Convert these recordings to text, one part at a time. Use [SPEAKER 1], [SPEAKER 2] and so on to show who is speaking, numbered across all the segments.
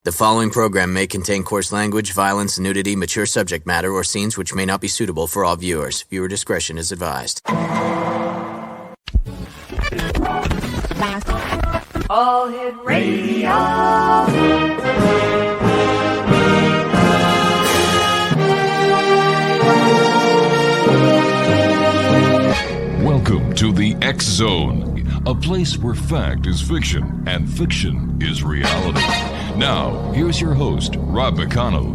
[SPEAKER 1] The following program may contain coarse language, violence, nudity, mature subject matter, or scenes which may not be suitable for all viewers. Viewer discretion is advised.
[SPEAKER 2] All Hit Radio.
[SPEAKER 3] Welcome to the X Zone, a place where fact is fiction and fiction is reality. Now, here's your host, Rob McConnell.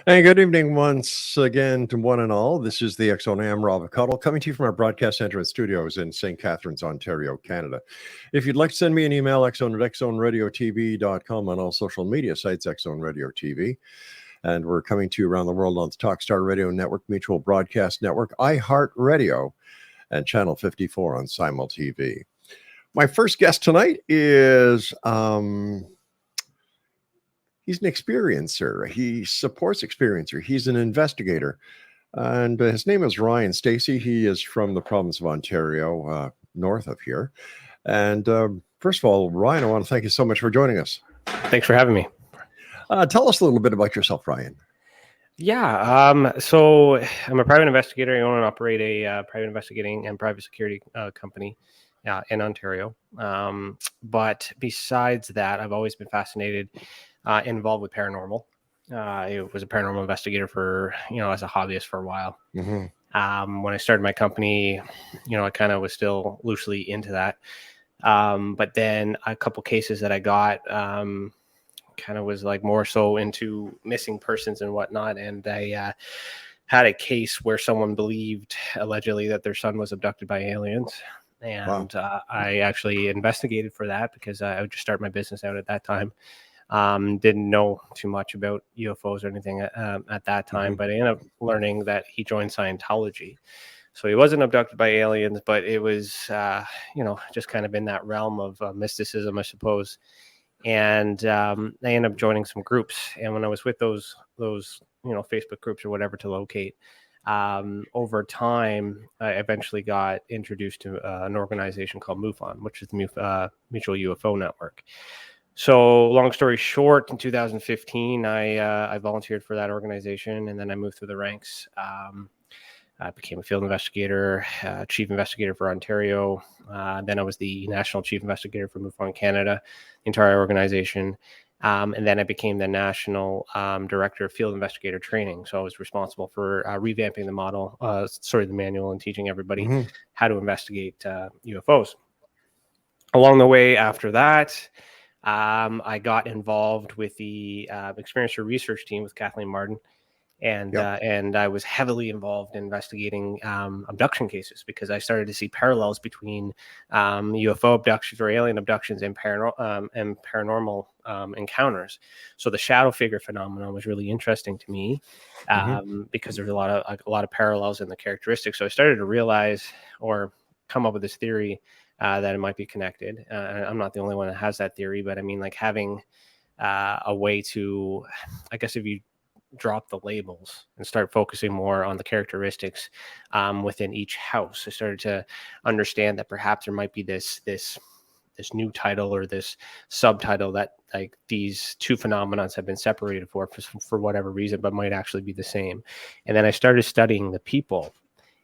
[SPEAKER 4] Hey, good evening once again to one and all. This is the X Zone. I'm Rob McConnell, coming to you from our broadcast center and studios in St. Catharines, Ontario, Canada. If you'd like to send me an email, xzoneradiotv.com, on all social media sites, X Zone Radio TV. And we're coming to you around the world on the Talkstar Radio Network, Mutual Broadcast Network, iHeartRadio, and Channel 54 on Simul TV. My first guest tonight is, he's an experiencer. He supports experiencer. He's an investigator. And his name is Ryan Stacey. He is from the province of Ontario, north of here. And first of all, Ryan, I want to thank you so much for joining us.
[SPEAKER 5] Thanks for having me.
[SPEAKER 4] Tell us a little bit about yourself, Ryan.
[SPEAKER 5] Yeah, so I'm a private investigator. I own and operate a private investigating and private security company in Ontario. But besides that, I've always been fascinated, involved with paranormal. I was a paranormal investigator for, as a hobbyist for a while. Mm-hmm. When I started my company, I kind of was still loosely into that. But then a couple cases that I got, kind of was like more so into missing persons and whatnot. And I had a case where someone believed allegedly that their son was abducted by aliens. And wow. I actually investigated for that because I would just start my business out at that time. Didn't know too much about UFOs or anything at that time, but I ended up learning that he joined Scientology. So he wasn't abducted by aliens, but it was, just kind of in that realm of mysticism, I suppose. And I ended up joining some groups. And when I was with those Facebook groups or whatever to locate, over time, I eventually got introduced to an organization called MUFON, which is the Mutual UFO Network. So long story short, in 2015, I volunteered for that organization, and then I moved through the ranks. I became a field investigator, chief investigator for Ontario. Then I was the national chief investigator for MUFON Canada, the entire organization. And then I became the national director of field investigator training. So I was responsible for revamping the model, the manual, and teaching everybody how to investigate UFOs. Along the way after that, I got involved with the experiencer research team with Kathleen Martin. And I was heavily involved in investigating abduction cases because I started to see parallels between UFO abductions or alien abductions and paranormal encounters. So the shadow figure phenomenon was really interesting to me because there's a lot of parallels in the characteristics. So I started to realize or come up with this theory that it might be connected. I'm not the only one that has that theory, but I mean, like having a way to, I guess, if you drop the labels and start focusing more on the characteristics within each house, I started to understand that perhaps there might be this new title or this subtitle that like these two phenomena have been separated for whatever reason, but might actually be the same. And then I started studying the people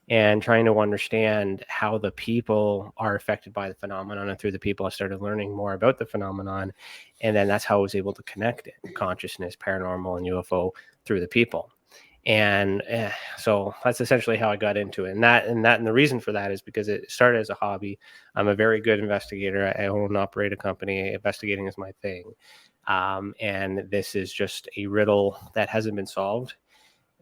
[SPEAKER 5] and trying to understand how the people are affected by the phenomenon. And through the people, I started learning more about the phenomenon. And then that's how I was able to connect it, consciousness, paranormal, and UFO through the people. And so that's essentially how I got into it. And the reason for that is because it started as a hobby. I'm a very good investigator. I own and operate a company. Investigating is my thing. And this is just a riddle that hasn't been solved.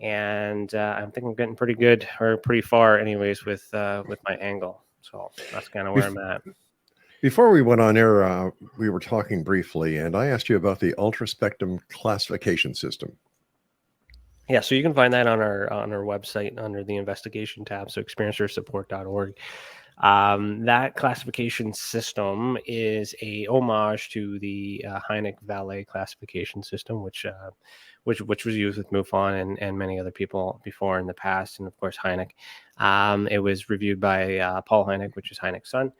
[SPEAKER 5] And I think I'm getting pretty good, or pretty far anyways, with my angle. So that's kind of where I'm at.
[SPEAKER 4] Before we went on air, we were talking briefly, and I asked you about the ultraspectrum classification system.
[SPEAKER 5] Yeah, so you can find that on our website under the investigation tab, so experiencersupport.org. That classification system is a homage to the Hynek Valet classification system, which was used with MUFON and many other people before in the past, and of course Hynek. It was reviewed by Paul Hynek, which is Hynek's son.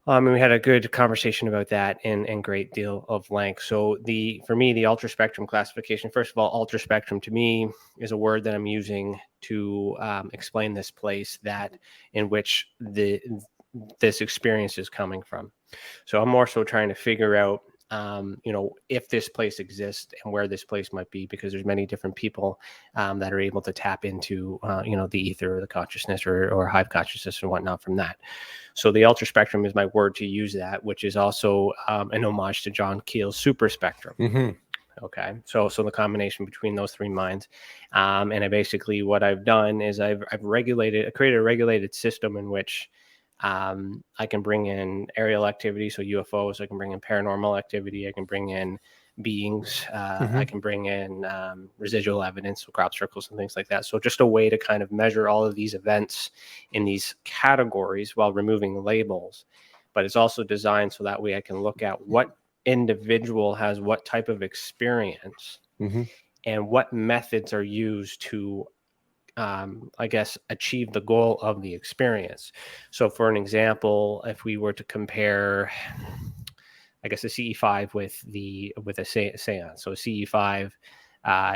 [SPEAKER 5] And we had a good conversation about that in great deal of length. So for me, the ultra spectrum classification, first of all, ultra spectrum to me is a word that I'm using to explain this place in which this experience is coming from. So I'm more so trying to figure out, if this place exists and where this place might be, because there's many different people that are able to tap into, the ether or the consciousness or hive consciousness and whatnot from that. So the ultra spectrum is my word to use that, which is also an homage to John Keel's super spectrum.
[SPEAKER 4] Mm-hmm.
[SPEAKER 5] Okay, so the combination between those three minds, and what I've done is I've created a regulated system in which I can bring in aerial activity, so UFOs. I can bring in paranormal activity. I can bring in beings. I can bring in residual evidence, so crop circles and things like that. So just a way to kind of measure all of these events in these categories while removing labels. But it's also designed so that way I can look at what individual has what type of experience and what methods are used to achieve the goal of the experience. So for an example, if we were to compare, a CE5 with a seance. So CE5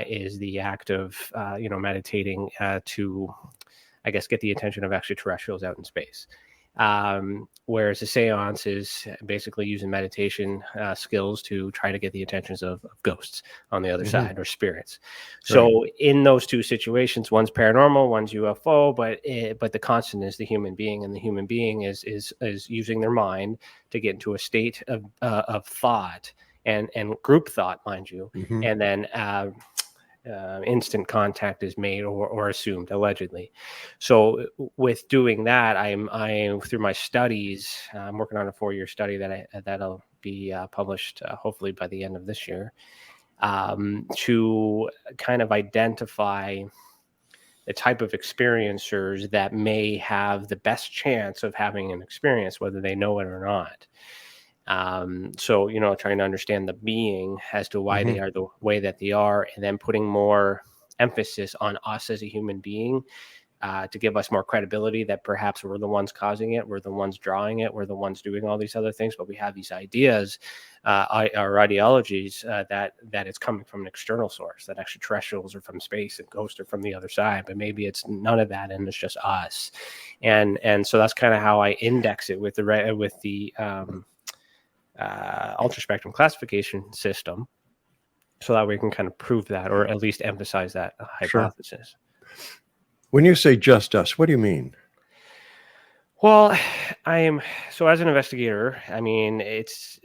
[SPEAKER 5] is the act of, meditating to, get the attention of extraterrestrials out in space. Whereas a seance is basically using meditation skills to try to get the attentions of ghosts on the other side, or spirits. So in those two situations, one's paranormal, one's UFO, but the constant is the human being, and the human being is using their mind to get into a state of thought and group thought, mind you, and then instant contact is made or assumed, allegedly. So with doing that, I'm through my studies, I'm working on a 4-year study that'll be published hopefully by the end of this year, to kind of identify the type of experiencers that may have the best chance of having an experience, whether they know it or not. So, trying to understand the being as to why they are the way that they are, and then putting more emphasis on us as a human being, to give us more credibility that perhaps we're the ones causing it, we're the ones drawing it, we're the ones doing all these other things, but we have these ideas, our ideologies, that it's coming from an external source, that extraterrestrials are from space and ghosts are from the other side, but maybe it's none of that and it's just us. And so that's kind of how I index it with the ultra spectrum classification system, so that we can kind of prove that, or at least emphasize that hypothesis.
[SPEAKER 4] When you say just us, what do you mean?
[SPEAKER 5] Well, so as an investigator, it's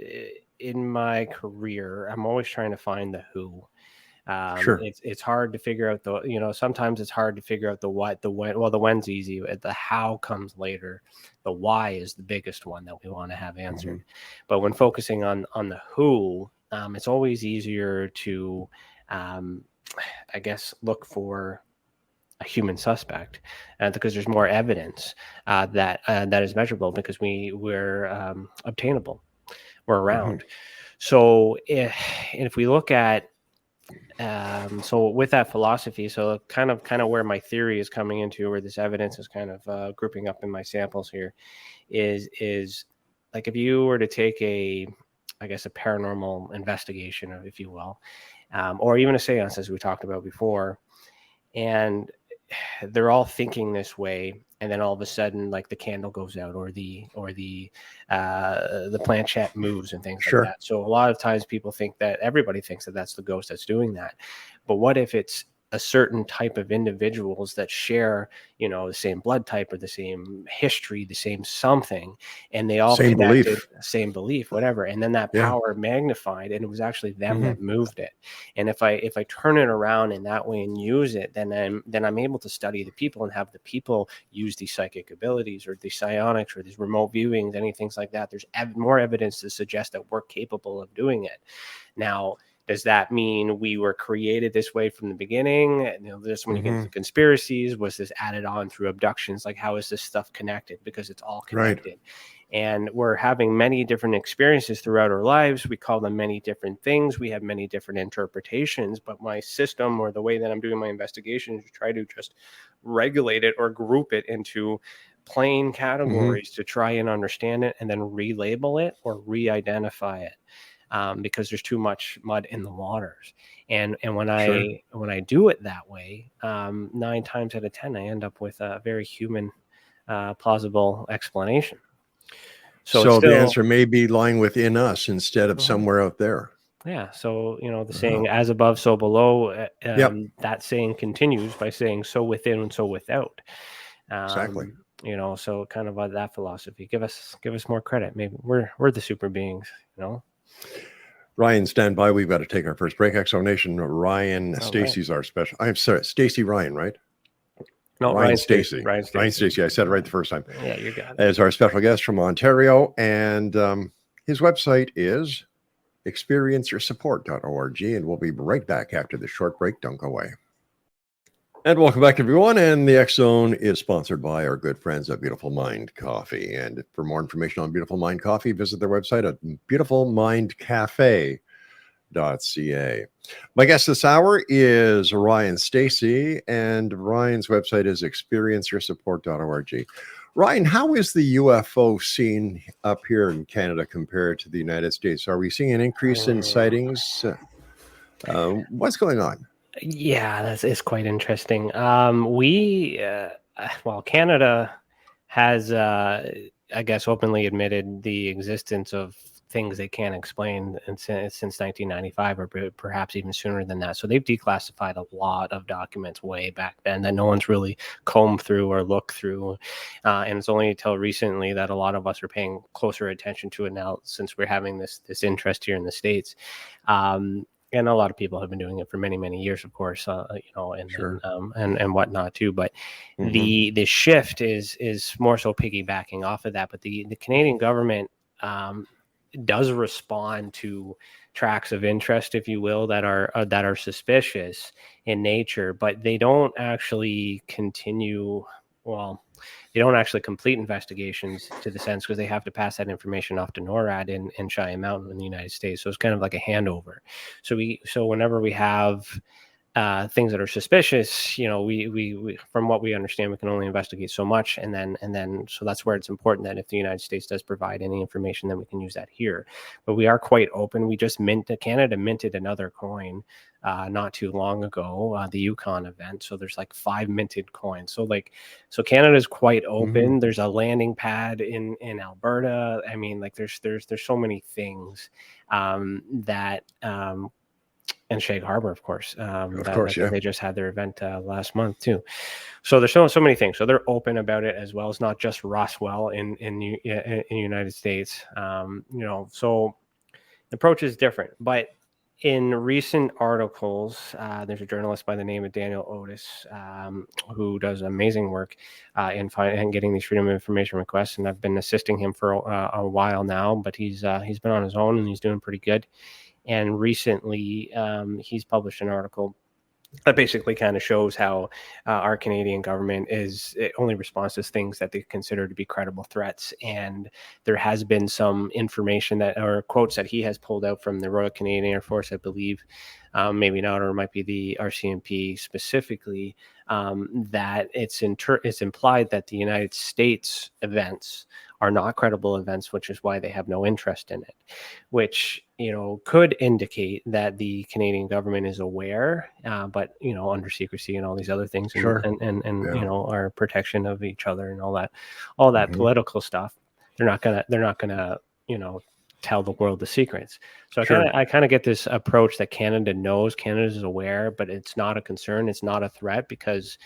[SPEAKER 5] in my career, I'm always trying to find the who. It's hard to figure out sometimes it's hard to figure out the what, the when. Well, the when's easy. The how comes later. The why is the biggest one that we want to have answered. But when focusing on the who, it's always easier to, look for a human suspect, because there's more evidence that is measurable, because we're obtainable, we're around. So if we look at so with that philosophy, so kind of where my theory is coming into, where this evidence is kind of grouping up in my samples here, is like, if you were to take a paranormal investigation, if you will, or even a seance, as we talked about before, and they're all thinking this way, and then all of a sudden, like, the candle goes out, or the planchette moves and things like that. So a lot of times everybody thinks that that's the ghost that's doing that. But what if it's a certain type of individuals that share, the same blood type, or the same history, the same something, and they all same belief, whatever, and then that power magnified, and it was actually them that moved it. And if I turn it around in that way and use it, then I'm able to study the people and have the people use these psychic abilities, or the psionics, or these remote viewings, any things like that. There's more evidence to suggest that we're capable of doing it. Now, does that mean we were created this way from the beginning? Just when you get into conspiracies, was this added on through abductions? Like, how is this stuff connected? Because it's all connected. Right. And we're having many different experiences throughout our lives. We call them many different things. We have many different interpretations. But my system, or the way that I'm doing my investigation, is to try to just regulate it or group it into plain categories to try and understand it and then relabel it or re-identify it, because there's too much mud in the waters. And when I do it that way, 9 times out of 10, I end up with a very human, plausible explanation.
[SPEAKER 4] So the answer may be lying within us instead of somewhere out there.
[SPEAKER 5] Yeah. So, the saying as above, so below, that saying continues by saying so within and so without.
[SPEAKER 4] Exactly.
[SPEAKER 5] So kind of that philosophy. Give us more credit. Maybe we're the super beings,
[SPEAKER 4] Ryan, stand by. We've got to take our first break. Exonation. Ryan, Stacey's our special. I'm sorry, Stacey Ryan, right?
[SPEAKER 5] No,
[SPEAKER 4] Ryan Stacey.
[SPEAKER 5] Ryan
[SPEAKER 4] Stacey. I said it right the first time.
[SPEAKER 5] Yeah, you got it.
[SPEAKER 4] As our special guest from Ontario, and his website is experienceyoursupport.org, and we'll be right back after the short break. Don't go away. And welcome back, everyone. And the X Zone is sponsored by our good friends at Beautiful Mind Coffee. And for more information on Beautiful Mind Coffee, visit their website at beautifulmindcafe.ca. My guest this hour is Ryan Stacey, and Ryan's website is experienceyoursupport.org. Ryan, how is the UFO scene up here in Canada compared to the United States? Are we seeing an increase in sightings? What's going on?
[SPEAKER 5] Yeah, it's quite interesting. Canada has, I guess, openly admitted the existence of things they can't explain since 1995, or perhaps even sooner than that. So they've declassified a lot of documents way back then that no one's really combed through or looked through. And it's only until recently that a lot of us are paying closer attention to it now, since we're having this interest here in the States. And a lot of people have been doing it for many, many years, of course, and whatnot too. But the shift is more so piggybacking off of that. But the Canadian government does respond to tracks of interest, if you will, that are suspicious in nature, but they don't actually continue. Well, they don't actually complete investigations to the sense, because they have to pass that information off to NORAD in Cheyenne Mountain in the United States. So it's kind of like a handover. So whenever we have things that are suspicious, we from what we understand, we can only investigate so much, and then so that's where it's important that if the United States does provide any information, then we can use that here. But we are quite open. We just Canada minted another coin not too long ago, the Yukon event. So there's like 5 minted coins. So Canada is quite open. There's a landing pad in Alberta. I mean, like there's so many things that. And Shag Harbor, of course. They just had their event last month too. So there's so many things. So they're open about it as well. It's not just Roswell in the United States. So the approach is different. But in recent articles, there's a journalist by the name of Daniel Otis who does amazing work in getting these Freedom of Information requests, and I've been assisting him for a while now. But he's been on his own, and he's doing pretty good. And recently, he's published an article that basically kind of shows how our Canadian government it only responds to things that they consider to be credible threats. And there has been some information or quotes that he has pulled out from the Royal Canadian Air Force, I believe, maybe not, or it might be the RCMP specifically, that it's implied that the United States events are not credible events, which is why they have no interest in it, which, could indicate that the Canadian government is aware, but, under secrecy and all these other things, and our protection of each other and all that political stuff. They're not gonna, tell the world the secrets. So I kind of get this approach that Canada is aware, but it's not a concern. It's not a threat, because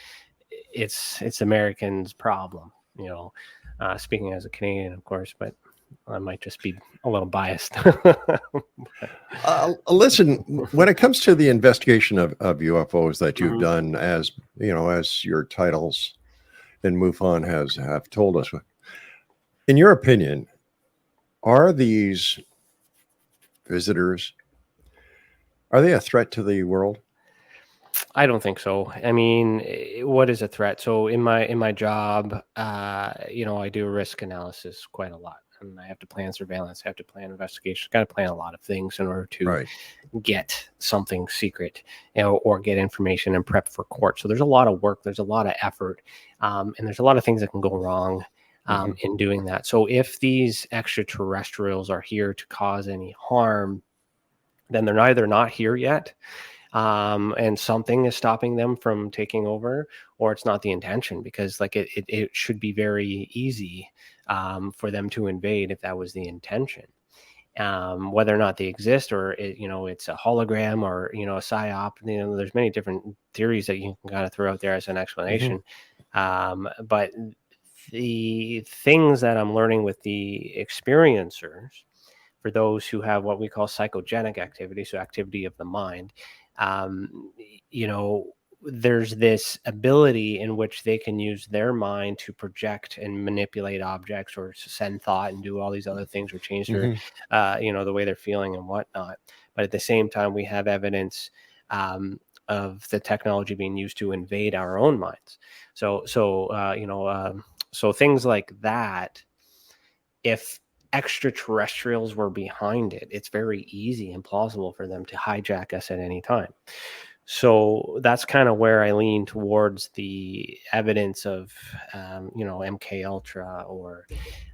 [SPEAKER 5] it's Americans' problem, speaking as a Canadian, of course, but I might just be a little biased.
[SPEAKER 4] Listen, when it comes to the investigation of UFOs that you've done, as your titles in MUFON have told us, in your opinion, are these visitors, are they a threat to the world?
[SPEAKER 5] I don't think so. I mean, what is a threat? So in my job, I do risk analysis quite a lot. and I have to plan surveillance, I have to plan investigation, got to plan a lot of things in order to
[SPEAKER 4] Right.
[SPEAKER 5] get something secret, or get information and prep for court. So there's a lot of work, there's a lot of effort, and there's a lot of things that can go wrong in doing that. So if these extraterrestrials are here to cause any harm, then they're either not here yet, and something is stopping them from taking over, or it's not the intention, because like it should be very easy for them to invade if that was the intention. Whether or not they exist, or it's a hologram, or a psyop, there's many different theories that you can kind of throw out there as an explanation. But the things that I'm learning with the experiencers, for those who have what we call psychogenic activity, so activity of the mind, there's this ability in which they can use their mind to project and manipulate objects, or send thought and do all these other things, or change their, the way they're feeling and whatnot. But at the same time, we have evidence of the technology being used to invade our own minds. So things like that, if extraterrestrials were behind it, it's very easy and plausible for them to hijack us at any time. So that's kind of where I lean towards the evidence of, MK Ultra, or,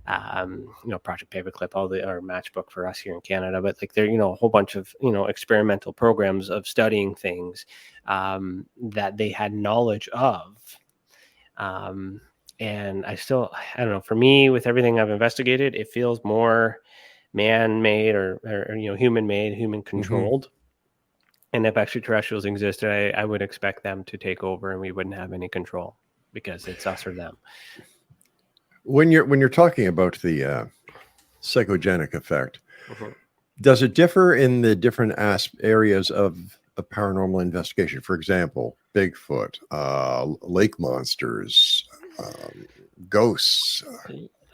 [SPEAKER 5] Project Paperclip, or Matchbook for us here in Canada. But like there, a whole bunch of, experimental programs of studying things that they had knowledge of. And I don't know, for me, with everything I've investigated, it feels more man-made, or human-made, human-controlled. And if extraterrestrials existed, I would expect them to take over, and we wouldn't have any control, because it's us or them.
[SPEAKER 4] When you're talking about the psychogenic effect, does it differ in the different areas of a paranormal investigation? For example, Bigfoot, lake monsters, ghosts.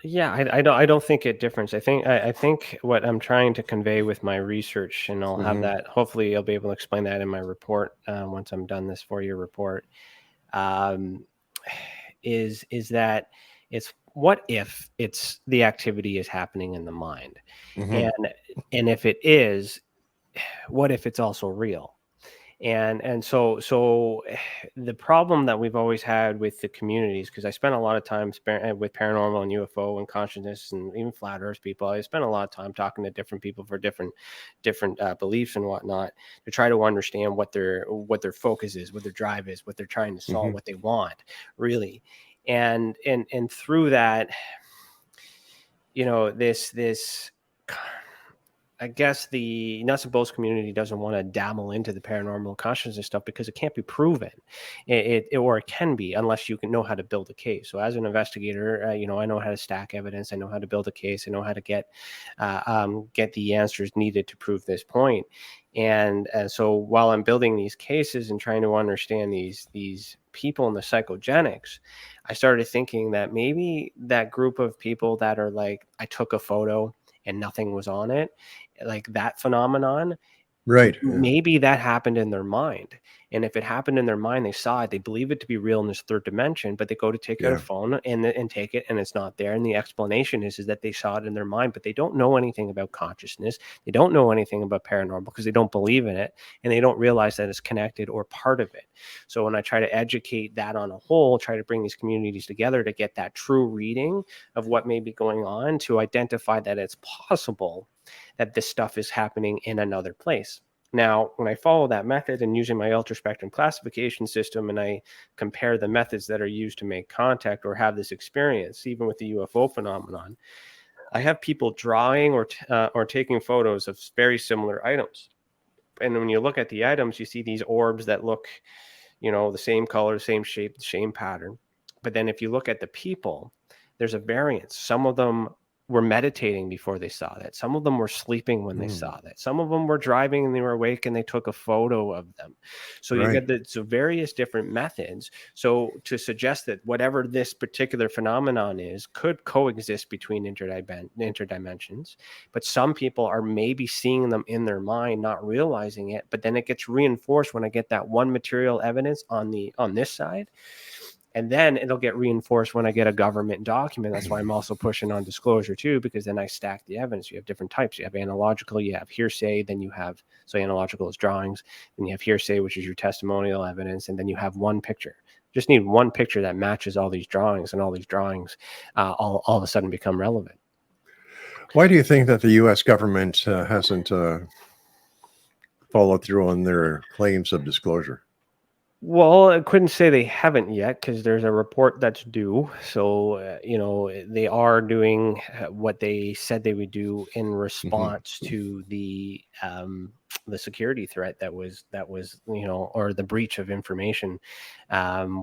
[SPEAKER 5] Yeah, I don't think it differs. I think what I'm trying to convey with my research, and I'll have that, hopefully I'll be able to explain that in my report once I'm done this 4-year report, is that it's, what if it's the activity is happening in the mind, and if it is, what if it's also real? And so the problem that we've always had with the communities, because I spent a lot of time with paranormal and UFO and consciousness and even flat earth people, I spent a lot of time talking to different people for different beliefs and whatnot, to try to understand what their focus is, what their drive is, what they're trying to solve, what they want really. And through that, this I guess the nuts and bolts community doesn't want to dabble into the paranormal consciousness stuff, because it can't be proven, or it can be, unless you can know how to build a case. So as an investigator, I know how to stack evidence, I know how to build a case, I know how to get the answers needed to prove this point. And so while I'm building these cases and trying to understand these people and the psychogenics, I started thinking that maybe that group of people that are like, I took a photo and nothing was on it, like that phenomenon,
[SPEAKER 4] right?
[SPEAKER 5] Maybe that happened in their mind. And if it happened in their mind, they saw it, they believe it to be real in this third dimension, but they go to take out a phone and take it, and it's not there. And the explanation is that they saw it in their mind, but they don't know anything about consciousness. They don't know anything about paranormal, because they don't believe in it, and they don't realize that it's connected or part of it. So when I try to educate that on a whole, try to bring these communities together to get that true reading of what may be going on, to identify that it's possible that this stuff is happening in another place. Now, when I follow that method and using my ultraspectrum classification system, and I compare the methods that are used to make contact or have this experience, even with the UFO phenomenon, I have people drawing or taking photos of very similar items. And when you look at the items, you see these orbs that look, the same color, same shape, same pattern. But then if you look at the people, there's a variance. Some of them were meditating before they saw that. Some of them were sleeping when they saw that. Some of them were driving and they were awake and they took a photo of them. So you get various different methods. So to suggest that whatever this particular phenomenon is could coexist between interdimensions, but some people are maybe seeing them in their mind, not realizing it. But then it gets reinforced when I get that one material evidence on this side. And then it'll get reinforced when I get a government document. That's why I'm also pushing on disclosure too, because then I stack the evidence. You have different types. You have analogical, you have hearsay, then you have, so analogical is drawings, then you have hearsay, which is your testimonial evidence, and then you have one picture. Just need one picture that matches all these drawings, and all these drawings all of a sudden become relevant.
[SPEAKER 4] Why do you think that the U.S. government hasn't followed through on their claims of disclosure?
[SPEAKER 5] Well, I couldn't say they haven't yet, because there's a report that's due. So, they are doing what they said they would do in response to the security threat that was, or the breach of information,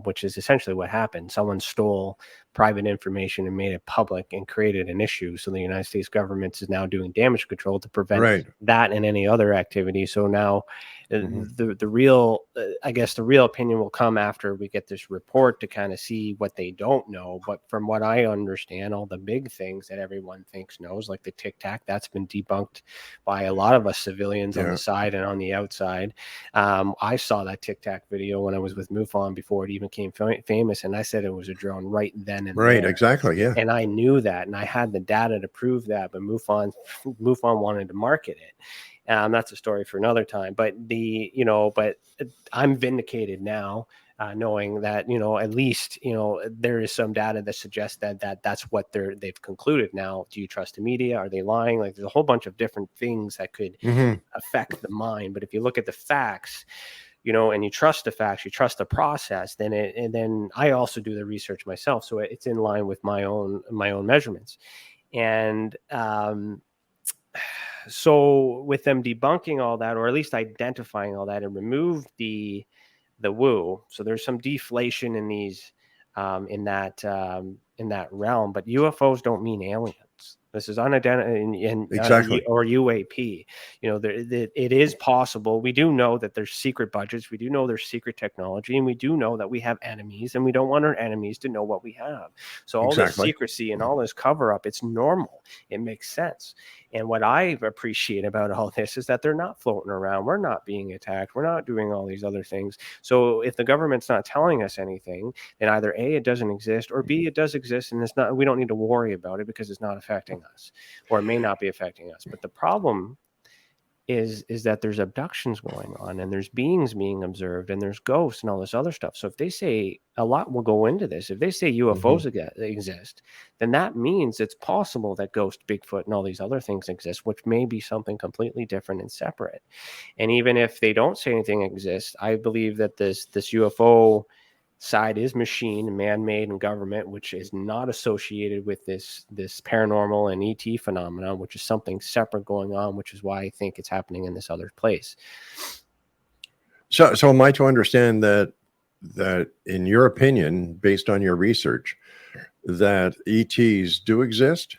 [SPEAKER 5] which is essentially what happened. Someone stole private information and made it public and created an issue. So the United States government is now doing damage control to prevent that and any other activity. So now the real, I guess the real opinion will come after we get this report to kind of see what they don't know. But from what I understand, all the big things that everyone thinks knows, like the Tic Tac, that's been debunked by a lot of us civilians on the side and on the outside. I saw that Tic Tac video when I was with MUFON before it even became famous, and I said it was a drone right then and there.
[SPEAKER 4] Exactly, yeah.
[SPEAKER 5] And I knew that, and I had the data to prove that, but MUFON wanted to market it. That's a story for another time. But but I'm vindicated now, knowing that at least there is some data that suggests that's what they've concluded. Now, do you trust the media? Are they lying? Like, there's a whole bunch of different things that could affect the mind. But if you look at the facts, and you trust the facts, you trust the process, then I also do the research myself, so it's in line with my own measurements. And so with them debunking all that, or at least identifying all that, and removed the woo, so there's some deflation in these in that realm. But UFOs don't mean aliens. This is unidentified
[SPEAKER 4] exactly.
[SPEAKER 5] Or UAP. It is possible. We do know that there's secret budgets. We do know there's secret technology, and we do know that we have enemies, and we don't want our enemies to know what we have. So all this secrecy and all this cover up, it's normal. It makes sense. And what I appreciate about all this is that they're not floating around. We're not being attacked. We're not doing all these other things. So if the government's not telling us anything, then either A, it doesn't exist, or B, it does exist, and it's not. We don't need to worry about it because it's not affecting us, or it may not be affecting us. But the problem is that there's abductions going on, and there's beings being observed, and there's ghosts and all this other stuff. So if they say, a lot will go into this, if they say UFOs exist, then that means it's possible that ghost, Bigfoot, and all these other things exist, which may be something completely different and separate. And even if they don't say anything exists, I believe that this UFO side is machine, man-made, and government, which is not associated with this paranormal and ET phenomenon, which is something separate going on, which is why I think it's happening in this other place.
[SPEAKER 4] So am I to understand that in your opinion, based on your research, that ETs do exist?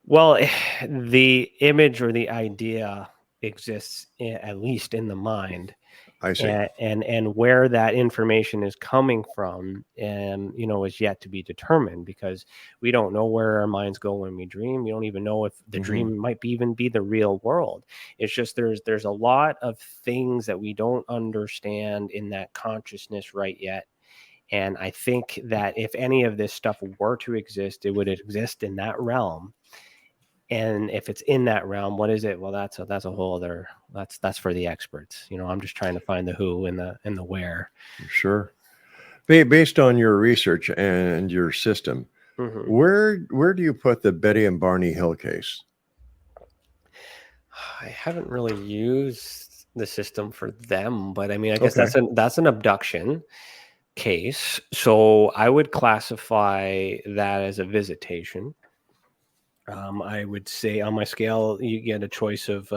[SPEAKER 5] Well, the image or the idea exists, at least in the mind.
[SPEAKER 4] I see.
[SPEAKER 5] And where that information is coming from, is yet to be determined, because we don't know where our minds go when we dream. We don't even know if the dream might even be the real world. It's just there's a lot of things that we don't understand in that consciousness right yet. And I think that if any of this stuff were to exist, it would exist in that realm. And if it's in that realm, what is it? Well, that's a whole other, that's for the experts. I'm just trying to find the who and the where.
[SPEAKER 4] Sure. Based on your research and your system, where do you put the Betty and Barney Hill case?
[SPEAKER 5] I haven't really used the system for them, but I mean, I guess that's an abduction case. So I would classify that as a visitation. I would say on my scale, you get a choice of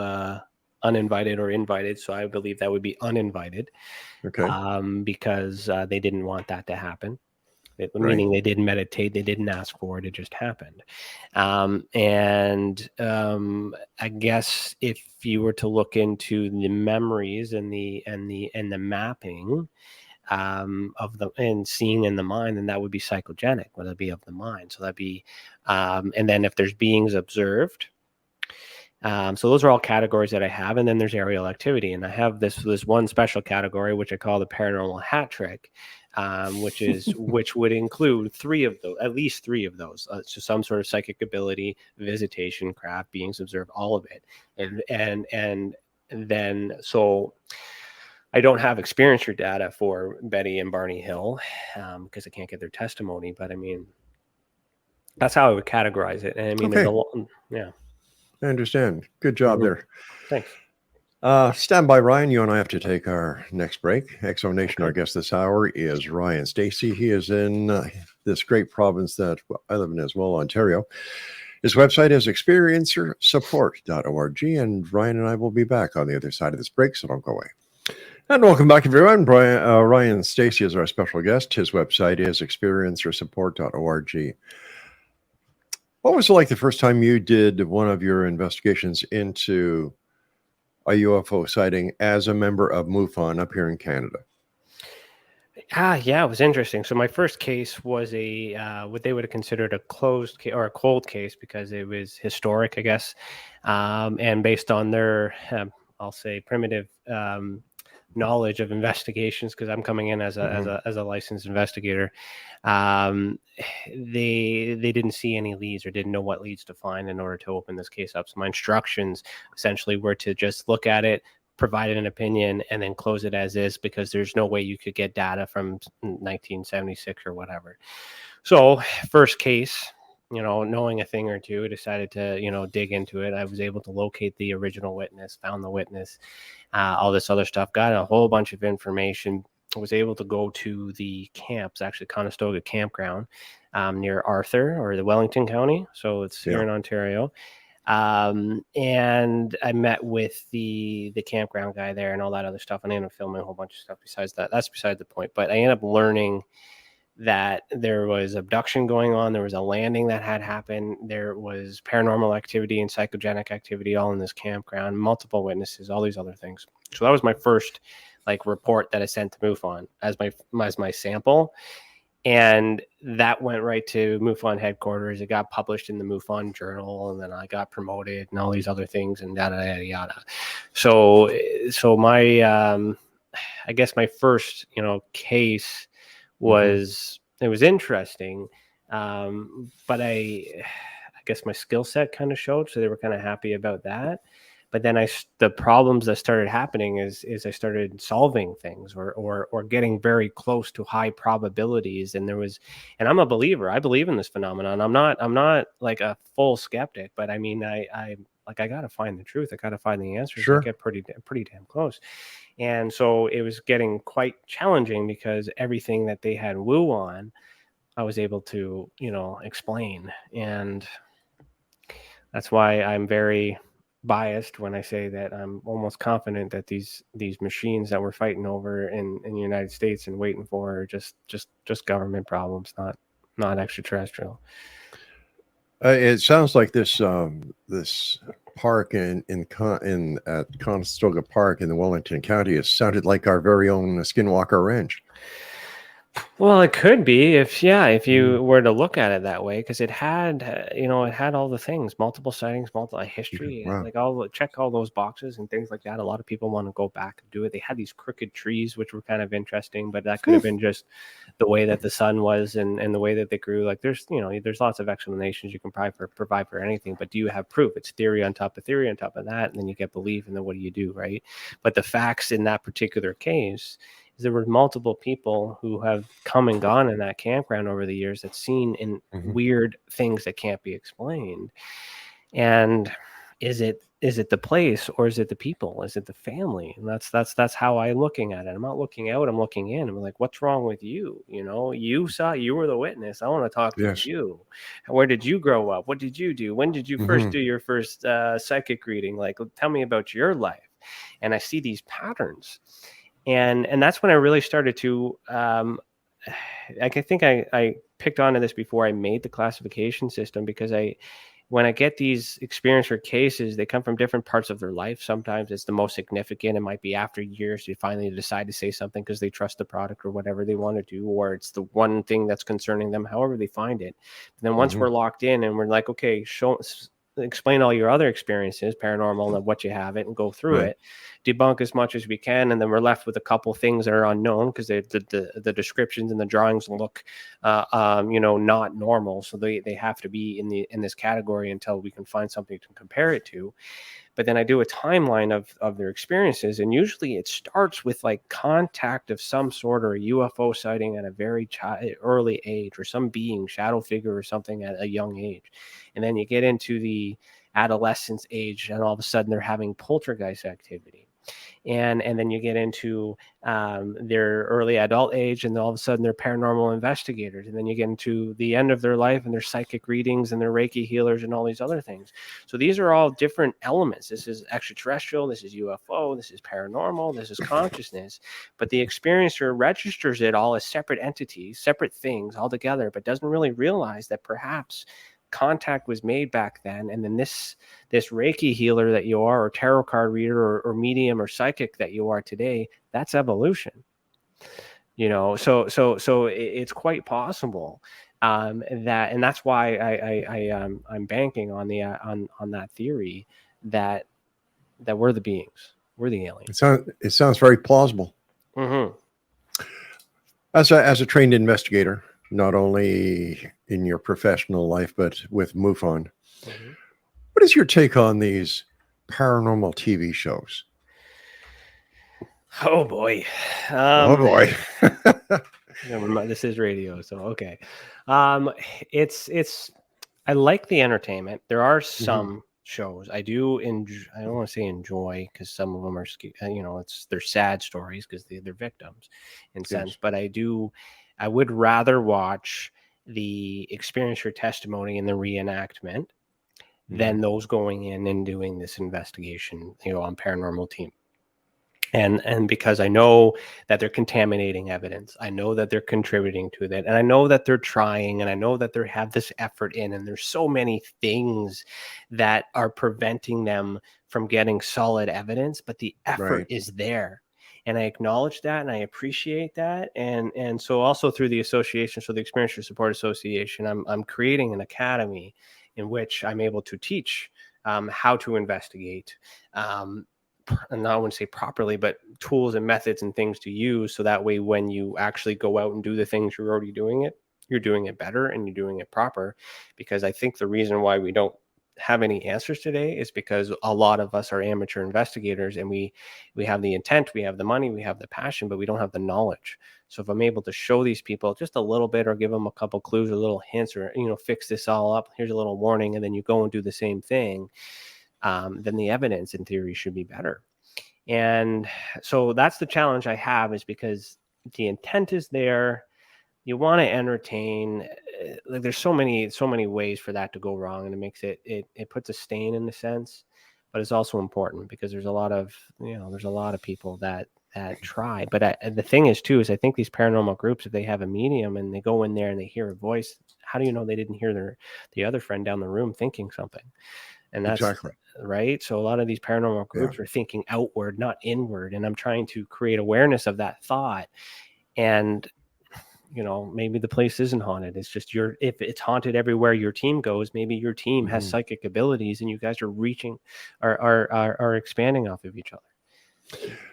[SPEAKER 5] uninvited or invited. So I believe that would be uninvited.
[SPEAKER 4] Okay.
[SPEAKER 5] Because they didn't want that to happen. Meaning they didn't meditate, they didn't ask for it, it just happened. And I guess if you were to look into the memories and the mapping of the and seeing in the mind, then that would be psychogenic, whether it be of the mind. So that'd be and then if there's beings observed, so those are all categories that I have. And then there's aerial activity, and I have this one special category which I call the paranormal hat trick, which would include at least three of those. So some sort of psychic ability, visitation, craft, beings observed, all of it, and then so. I don't have experience or data for Betty and Barney Hill because I can't get their testimony. But I mean, that's how I would categorize it. And I mean, there's a lot. Yeah.
[SPEAKER 4] I understand. Good job there.
[SPEAKER 5] Thanks.
[SPEAKER 4] Stand by, Ryan. You and I have to take our next break. Exonation, our guest this hour is Ryan Stacey. He is in this great province that I live in as well, Ontario. His website is experiencersupport.org. And Ryan and I will be back on the other side of this break, so don't go away. And welcome back, everyone. Ryan Stacey is our special guest. His website is experiencersupport.org. What was it like the first time you did one of your investigations into a UFO sighting as a member of MUFON up here in Canada?
[SPEAKER 5] Yeah, it was interesting. So my first case was what they would have considered a closed case or a cold case because it was historic, I guess, and based on their, I'll say, primitive knowledge of investigations, because I'm coming in as a licensed investigator. They didn't see any leads or didn't know what leads to find in order to open this case up. So my instructions essentially were to just look at it, provide an opinion, and then close it as is, because there's no way you could get data from 1976 or whatever. So first case, knowing a thing or two, I decided to, dig into it. I was able to locate the original witness, found the witness, all this other stuff, got a whole bunch of information. I was able to go to the camps, actually Conestoga campground, near Arthur or the Wellington County. So it's here in Ontario. And I met with the campground guy there and all that other stuff. And I ended up filming a whole bunch of stuff besides that. That's beside the point. But I ended up learning that there was abduction going on. There was a landing that had happened. There was paranormal activity and psychogenic activity all in this campground, multiple witnesses, all these other things. So that was my first report that I sent to MUFON as my sample. And that went right to MUFON headquarters. It got published in the MUFON journal, and then I got promoted and all these other things and yada, yada, yada. So my, I guess my first, case was, it was interesting. But I guess my skill set kind of showed, so they were kind of happy about that. But then the problems that started happening is I started solving things or getting very close to high probabilities. And I'm a believer. I believe in this phenomenon. I'm not like a full skeptic, but I mean, I got to find the truth. I got to find the answers.
[SPEAKER 4] Sure.
[SPEAKER 5] I get pretty damn close. And so it was getting quite challenging because everything that they had woo on, I was able to, explain. And that's why I'm very biased when I say that I'm almost confident that these machines that we're fighting over in the United States and waiting for are just government problems, not extraterrestrial.
[SPEAKER 4] It sounds like this park at Conestoga Park in the Wellington County, it sounded like our very own Skinwalker Ranch.
[SPEAKER 5] Well, it could be if you were to look at it that way, because it had, it had all the things, multiple sightings, multiple history,
[SPEAKER 4] Wow.
[SPEAKER 5] check all those boxes and things like that. A lot of people want to go back and do it. They had these crooked trees, which were kind of interesting, but that could have been just the way that the sun was and the way that they grew. Like there's lots of explanations you can provide for anything, but do you have proof? It's theory on top of theory on top of that, and then you get belief, and then what do you do, right? But the facts in that particular case, there were multiple people who have come and gone in that campground over the years that's seen in weird things that can't be explained. And is it the place, or is it the people? Is it the family? And that's how I'm looking at it. I'm not looking out, I'm looking in. I'm like, what's wrong with you? You were the witness. I want to talk to you. Where did you grow up? What did you do? When did you first do your first psychic reading? Like, tell me about your life. And I see these patterns. And that's when I really started to, I think I picked onto this before I made the classification system, because when I get these experiencer cases, they come from different parts of their life. Sometimes it's the most significant. It might be after years they finally decide to say something because they trust the product or whatever they want to do, or it's the one thing that's concerning them, however they find it. And then once we're locked in and we're like, okay, explain all your other experiences, paranormal, and what you have it, and go through
[SPEAKER 4] Right.
[SPEAKER 5] it, debunk as much as we can, and then we're left with a couple things that are unknown because the descriptions and the drawings look, not normal, so they have to be in this category until we can find something to compare it to. But then I do a timeline of their experiences, and usually it starts with like contact of some sort or a UFO sighting at a very early age, or some being, shadow figure or something at a young age. And then you get into the adolescence age, and all of a sudden they're having poltergeist activity. And then you get into their early adult age, and all of a sudden they're paranormal investigators. And then you get into the end of their life, and their psychic readings and their Reiki healers and all these other things. So these are all different elements. This is extraterrestrial, this is UFO, this is paranormal, this is consciousness. But the experiencer registers it all as separate entities, separate things altogether, but doesn't really realize that perhaps contact was made back then, and then this Reiki healer that you are, or tarot card reader, or medium or psychic that you are today, that's evolution. So it's quite possible and that's why I'm banking on the on that theory that we're the beings, we're the aliens.
[SPEAKER 4] It sounds very plausible.
[SPEAKER 5] Mm-hmm.
[SPEAKER 4] As a trained investigator, not only in your professional life, but with MUFON.
[SPEAKER 5] Mm-hmm.
[SPEAKER 4] What is your take on these paranormal TV shows?
[SPEAKER 5] Oh boy.
[SPEAKER 4] Oh boy.
[SPEAKER 5] Never mind, this is radio, so okay. It's I like the entertainment. There are some shows I do enjoy. I don't want to say enjoy, because some of them are, they're sad stories because they're victims in sense. But I would rather watch the experiencer testimony and the reenactment than those going in and doing this investigation, on paranormal team. And because I know that they're contaminating evidence, I know that they're contributing to that, and I know that they're trying, and I know that they have this effort in, and there's so many things that are preventing them from getting solid evidence, but the effort is there. And I acknowledge that, and I appreciate that. And so also through the association, so the Experiencer Support Association, I'm creating an academy in which I'm able to teach how to investigate, and I wouldn't say properly, but tools and methods and things to use, so that way when you actually go out and do the things you're already doing it, you're doing it better and you're doing it proper. Because I think the reason why we don't have any answers today is because a lot of us are amateur investigators, and we have the intent, we have the money, we have the passion, but we don't have the knowledge. So if I'm able to show these people just a little bit, or give them a couple clues or little hints, or fix this all up, here's a little warning, and then you go and do the same thing, then the evidence in theory should be better. And so that's the challenge I have, is because the intent is there. You want to entertain. Like, there's so many ways for that to go wrong, and it makes it puts a stain in the sense, but it's also important because there's a lot of people that try. But the thing is too, is I think these paranormal groups, if they have a medium and they go in there and they hear a voice, how do you know they didn't hear the other friend down the room thinking something? And that's
[SPEAKER 4] exactly
[SPEAKER 5] right. So a lot of these paranormal groups are thinking outward, not inward. And I'm trying to create awareness of that thought. And, maybe the place isn't haunted. It's just if it's haunted everywhere your team goes, maybe your team has psychic abilities, and you guys are reaching, are expanding off of each other.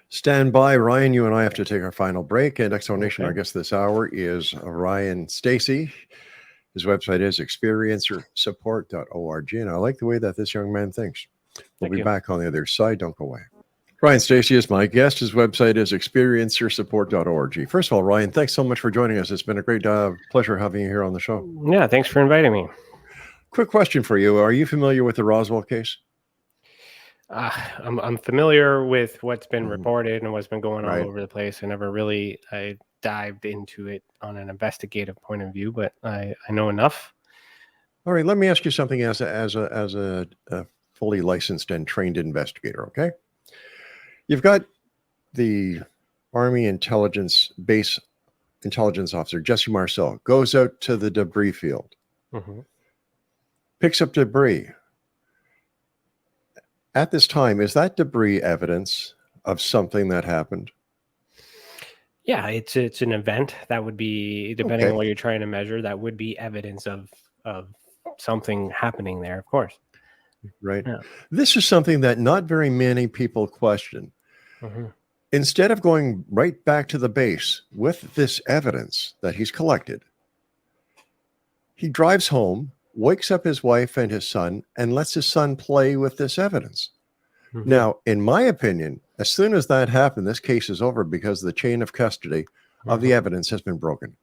[SPEAKER 4] Stand by, Ryan. You and I have to take our final break. And Explanation, our guest this hour is Ryan Stacey. His website is experiencersupport.org. And I like the way that this young man thinks. We'll be back on the other side. Don't go away. Ryan Stacey is my guest. His website is experiencersupport.org. First of all, Ryan, thanks so much for joining us. It's been a great pleasure having you here on the show.
[SPEAKER 5] Yeah, thanks for inviting me.
[SPEAKER 4] Quick question for you. Are you familiar with the Roswell case?
[SPEAKER 5] I'm familiar with what's been reported and what's been going on all over the place. I dived into it on an investigative point of view, but I know enough.
[SPEAKER 4] All right, let me ask you something as a fully licensed and trained investigator, okay? You've got the Army intelligence base intelligence officer, Jesse Marcel, goes out to the debris field, picks up debris. At this time, is that debris evidence of something that happened?
[SPEAKER 5] Yeah, it's an event that would be, depending on what you're trying to measure, that would be evidence of something happening there, of course.
[SPEAKER 4] right?
[SPEAKER 5] Yeah.
[SPEAKER 4] This is something that not very many people question.
[SPEAKER 5] Mm-hmm.
[SPEAKER 4] Instead of going right back to the base with this evidence that he's collected, he drives home, wakes up his wife and his son, and lets his son play with this evidence.
[SPEAKER 5] Mm-hmm.
[SPEAKER 4] Now, in my opinion, as soon as that happened, this case is over because the chain of custody of the evidence has been broken.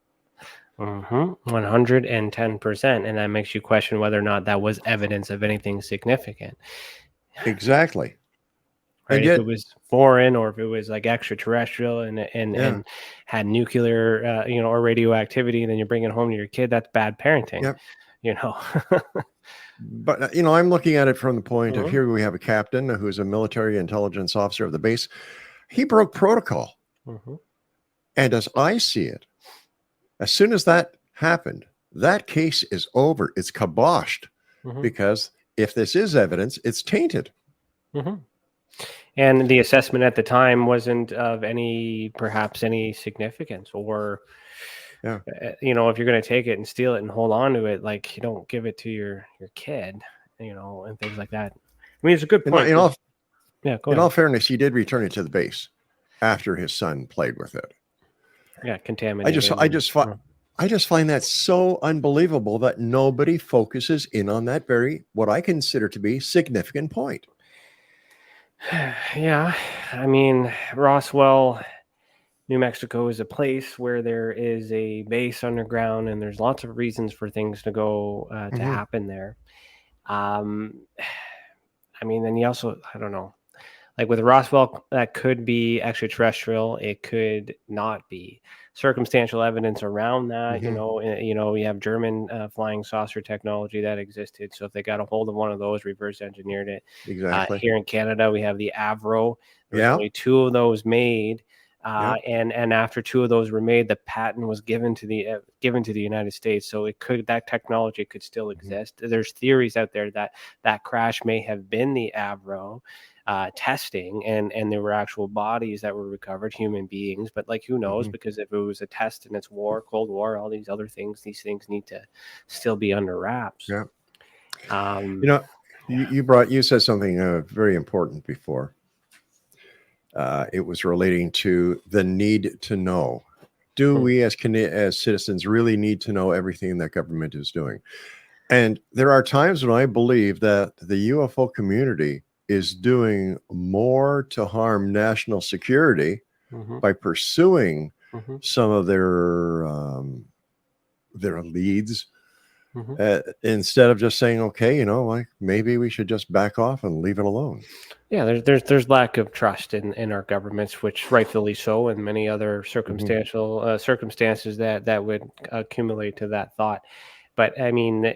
[SPEAKER 5] 110%. And that makes you question whether or not that was evidence of anything significant.
[SPEAKER 4] Exactly.
[SPEAKER 5] Right?
[SPEAKER 4] And
[SPEAKER 5] If
[SPEAKER 4] yet,
[SPEAKER 5] it was foreign, or if it was like extraterrestrial and had nuclear, or radioactivity, and then you bring it home to your kid, that's bad parenting.
[SPEAKER 4] Yep. But, I'm looking at it from the point of, here we have a captain who's a military intelligence officer of the base. He broke protocol. And as I see it, as soon as that happened, that case is over. It's kiboshed because if this is evidence, it's tainted.
[SPEAKER 5] And the assessment at the time wasn't of perhaps any significance, or, if you're going to take it and steal it and hold on to it, like, you don't give it to your kid, and things like that. I mean, it's a good point.
[SPEAKER 4] In all fairness, he did return it to the base after his son played with it.
[SPEAKER 5] Yeah, contaminated.
[SPEAKER 4] I just find that so unbelievable that nobody focuses in on that what I consider to be significant point.
[SPEAKER 5] Yeah, I mean, Roswell, New Mexico is a place where there is a base underground, and there's lots of reasons for things to go to happen there. I mean, then you also, I don't know, like with Roswell, that could be extraterrestrial. It could not be. Circumstantial evidence around that, you have German flying saucer technology that existed. So if they got a hold of one of those, reverse engineered it.
[SPEAKER 4] Exactly.
[SPEAKER 5] Here in Canada, we have the Avro. There's only 2 of those made. And after 2 of those were made, the patent was given to the United States. So that technology could still exist. There's theories out there that crash may have been the Avro testing, and there were actual bodies that were recovered, human beings. But like, who knows? Because if it was a test and it's Cold War, all these other things, these things need to still be under wraps.
[SPEAKER 4] Yeah. You said something very important before. It was relating to the need to know. Do we as citizens really need to know everything that government is doing? And there are times when I believe that the UFO community is doing more to harm national security by pursuing some of their leads instead of just saying, okay, like, maybe we should just back off and leave it alone. Yeah,
[SPEAKER 5] there's lack of trust in our governments, which rightfully so, and many other circumstances that would accumulate to that thought. But I mean,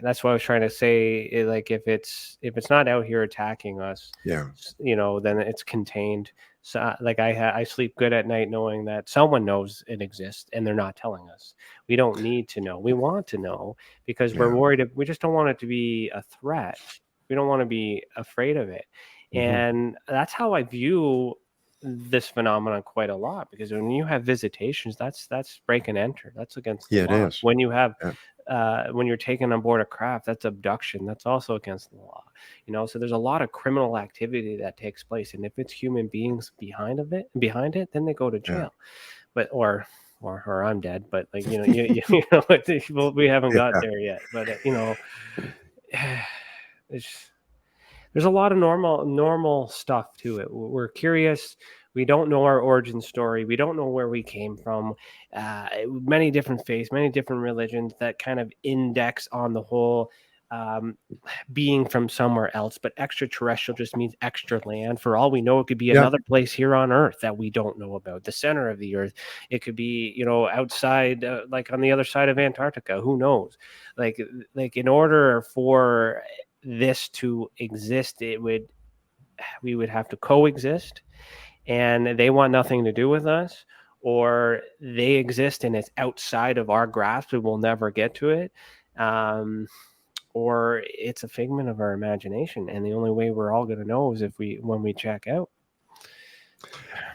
[SPEAKER 5] that's what I was trying to say. Like, if it's not out here attacking us, then it's contained. So, like, I sleep good at night knowing that someone knows it exists and they're not telling us. We don't need to know. We want to know because we're worried. We just don't want it to be a threat. We don't want to be afraid of it. And that's how I view this phenomenon quite a lot, because when you have visitations, that's break and enter. That's against the law.
[SPEAKER 4] It is.
[SPEAKER 5] When you have when you're taken on board a craft, that's abduction. That's also against the law. So there's a lot of criminal activity that takes place, and if it's human beings behind it, then they go to jail. But or I'm dead. But like, we haven't got there yet. But there's a lot of normal stuff to it. We're curious. We don't know our origin story. We don't know where we came from. Many different faiths, many different religions that kind of index on the whole being from somewhere else. But extraterrestrial just means extra land. For all we know, it could be another place here on Earth that we don't know about, the center of the Earth. It could be, outside, like on the other side of Antarctica. Who knows? Like in order for this to exist, we would have to coexist, and they want nothing to do with us, or they exist and it's outside of our grasp and we'll never get to it, or it's a figment of our imagination, and the only way we're all going to know is when we check out.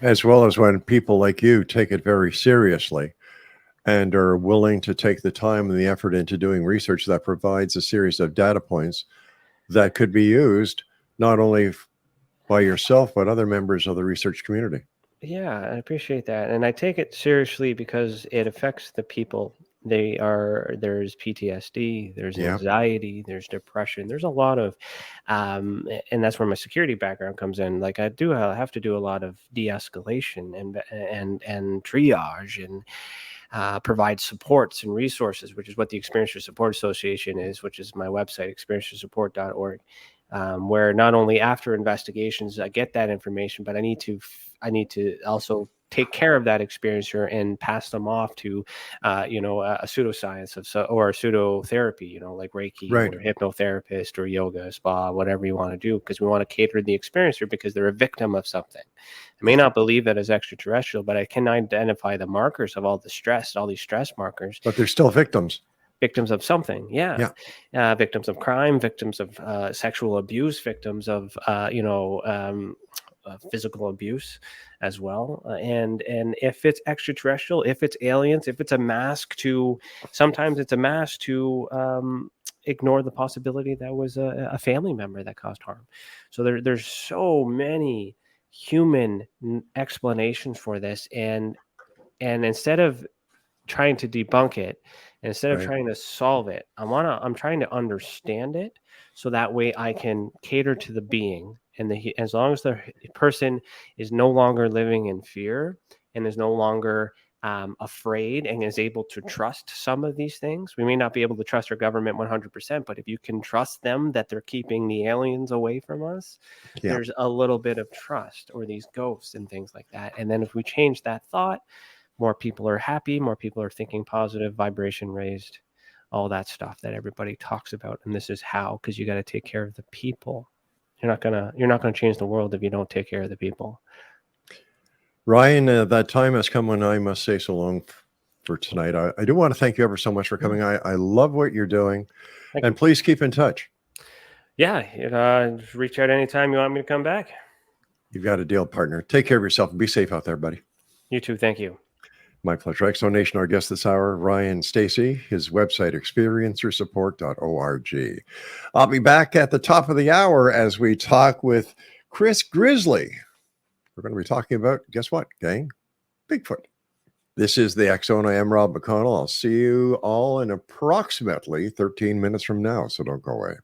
[SPEAKER 4] As well as when people like you take it very seriously and are willing to take the time and the effort into doing research that provides a series of data points that could be used not only by yourself, but other members of the research community.
[SPEAKER 5] Yeah, I appreciate that. And I take it seriously because it affects the people. There's PTSD, there's
[SPEAKER 4] Yeah.
[SPEAKER 5] anxiety, there's depression, there's a lot of, and that's where my security background comes in. Like I have to do a lot of de-escalation and triage and provide supports and resources, which is what the Experiencer Support Association is, which is my website, experiencersupport.org, where not only after investigations I get that information, but I need to also take care of that experiencer and pass them off to, a pseudoscience or a pseudotherapy, like Reiki
[SPEAKER 4] Right.
[SPEAKER 5] or hypnotherapist or yoga, spa, whatever you want to do, because we want to cater to the experiencer because they're a victim of something. I may not believe that as extraterrestrial, but I can identify the markers of all the stress, all these stress markers.
[SPEAKER 4] But they're still victims.
[SPEAKER 5] Victims of something, victims of crime, victims of sexual abuse, victims of physical abuse as well. And if it's extraterrestrial, if it's aliens, if it's a mask to, sometimes it's a mask to ignore the possibility that was a family member that caused harm. So there's so many human explanations for this, and instead of trying to debunk it, instead of
[SPEAKER 4] Right.
[SPEAKER 5] trying to solve it, I'm trying to understand it, so that way I can cater to the being, and as long as the person is no longer living in fear and is no longer afraid and is able to trust some of these things. We may not be able to trust our government 100%, but if you can trust them that they're keeping the aliens away from us, there's a little bit of trust, or these ghosts and things like that. And then if we change that thought, more people are happy, more people are thinking positive, vibration raised, all that stuff that everybody talks about. And this is how, because you got to take care of the people. You're not gonna change the world if you don't take care of the people.
[SPEAKER 4] Ryan, that time has come when I must say so long for tonight. I do want to thank you ever so much for coming. I love what you're doing. And please keep in touch.
[SPEAKER 5] Yeah, reach out anytime you want me to come back.
[SPEAKER 4] You've got a deal, partner. Take care of yourself and be safe out there, buddy.
[SPEAKER 5] You too. Thank you.
[SPEAKER 4] My pleasure. Exonation, our guest this hour, Ryan Stacey, his website, experiencersupport.org. I'll be back at the top of the hour as we talk with Chris Grizzly. We're going to be talking about, guess what, gang? Bigfoot. This is the X-Zone. I am Rob McConnell. I'll see you all in approximately 13 minutes from now, so don't go away.